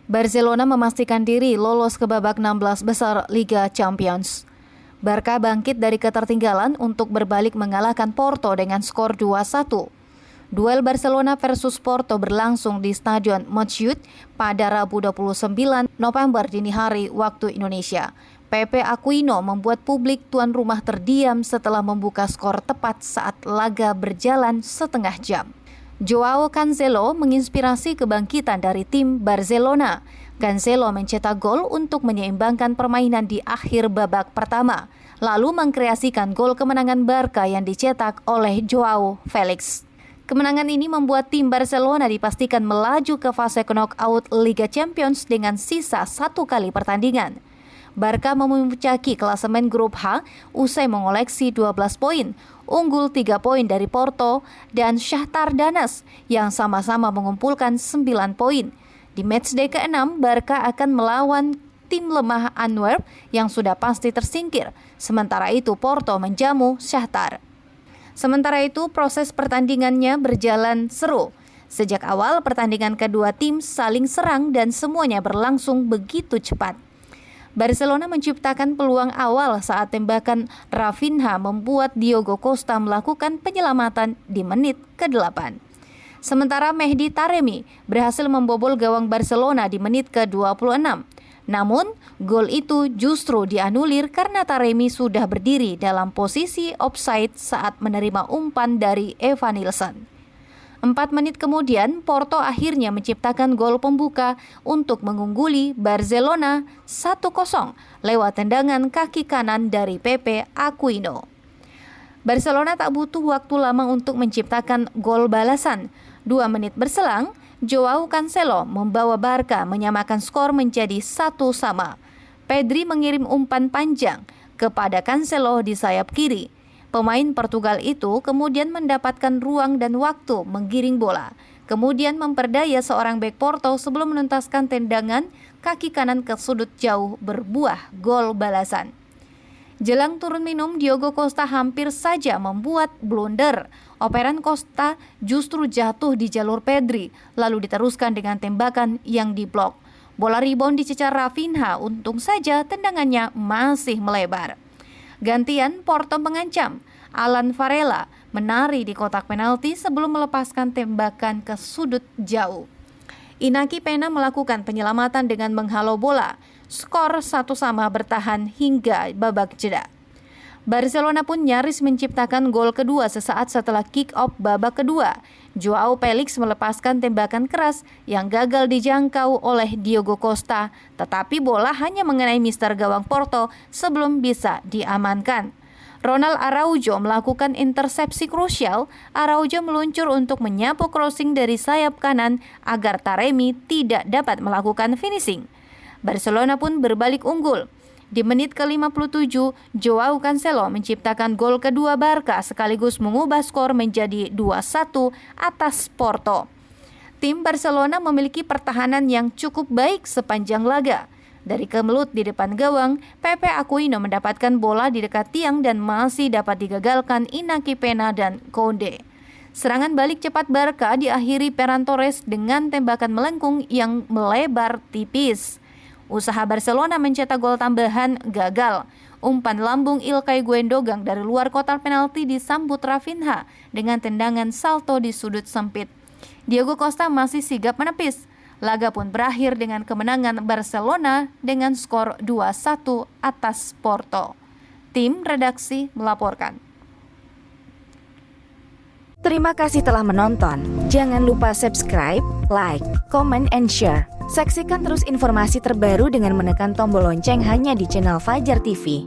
Barcelona memastikan diri lolos ke babak 16 besar Liga Champions. Barca bangkit dari ketertinggalan untuk berbalik mengalahkan Porto dengan skor 2-1. Duel Barcelona versus Porto berlangsung di Stadion Montjuïc pada Rabu 29 November dini hari waktu Indonesia. Pepe Aquino membuat publik tuan rumah terdiam setelah membuka skor tepat saat laga berjalan setengah jam. Joao Cancelo menginspirasi kebangkitan dari tim Barcelona. Cancelo mencetak gol untuk menyeimbangkan permainan di akhir babak pertama, lalu mengkreasikan gol kemenangan Barca yang dicetak oleh Joao Felix. Kemenangan ini membuat tim Barcelona dipastikan melaju ke fase knockout Liga Champions dengan sisa 1 kali pertandingan. Barca memuncaki klasemen grup H usai mengoleksi 12 poin, unggul 3 poin dari Porto dan Shakhtar Donetsk yang sama-sama mengumpulkan 9 poin. Di matchday ke-6, Barca akan melawan tim lemah Antwerp yang sudah pasti tersingkir. Sementara itu Porto menjamu Shakhtar. Sementara itu proses pertandingannya berjalan seru. Sejak awal pertandingan kedua tim saling serang dan semuanya berlangsung begitu cepat. Barcelona menciptakan peluang awal saat tembakan Rafinha membuat Diogo Costa melakukan penyelamatan di menit ke-8. Sementara Mehdi Taremi berhasil membobol gawang Barcelona di menit ke-26. Namun, gol itu justru dianulir karena Taremi sudah berdiri dalam posisi offside saat menerima umpan dari Evan Nilsson. 4 menit kemudian, Porto akhirnya menciptakan gol pembuka untuk mengungguli Barcelona 1-0 lewat tendangan kaki kanan dari Pepe Aquino. Barcelona tak butuh waktu lama untuk menciptakan gol balasan. 2 menit berselang, Joao Cancelo membawa Barca menyamakan skor menjadi 1-1. Pedri mengirim umpan panjang kepada Cancelo di sayap kiri. Pemain Portugal itu kemudian mendapatkan ruang dan waktu menggiring bola, kemudian memperdaya seorang bek Porto sebelum menuntaskan tendangan kaki kanan ke sudut jauh berbuah gol balasan. Jelang turun minum, Diogo Costa hampir saja membuat blunder. Operan Costa justru jatuh di jalur Pedri, lalu diteruskan dengan tembakan yang diblok. Bola rebound dicecar Rafinha, untung saja tendangannya masih melebar. Gantian Porto mengancam. Alan Varela menari di kotak penalti sebelum melepaskan tembakan ke sudut jauh. Inaki Pena melakukan penyelamatan dengan menghalau bola. Skor 1-1 bertahan hingga babak jeda. Barcelona pun nyaris menciptakan gol kedua sesaat setelah kick-off babak kedua. Joao Felix melepaskan tembakan keras yang gagal dijangkau oleh Diogo Costa, tetapi bola hanya mengenai mister gawang Porto sebelum bisa diamankan. Ronald Araujo melakukan intersepsi krusial. Araujo meluncur untuk menyapu crossing dari sayap kanan agar Taremi tidak dapat melakukan finishing. Barcelona pun berbalik unggul. Di menit ke-57, Joao Cancelo menciptakan gol kedua Barca sekaligus mengubah skor menjadi 2-1 atas Porto. Tim Barcelona memiliki pertahanan yang cukup baik sepanjang laga. Dari kemelut di depan gawang, Pepe Aquino mendapatkan bola di dekat tiang dan masih dapat digagalkan Inaki Pena dan Koundé. Serangan balik cepat Barca diakhiri Ferran Torres dengan tembakan melengkung yang melebar tipis. Usaha Barcelona mencetak gol tambahan gagal. Umpan lambung Ilkay Gundogan dari luar kotak penalti disambut Rafinha dengan tendangan salto di sudut sempit. Diogo Costa masih sigap menepis. Laga pun berakhir dengan kemenangan Barcelona dengan skor 2-1 atas Porto. Tim redaksi melaporkan. Terima kasih telah menonton. Jangan lupa subscribe, like, comment, and share. Saksikan terus informasi terbaru dengan menekan tombol lonceng hanya di channel Fajar TV.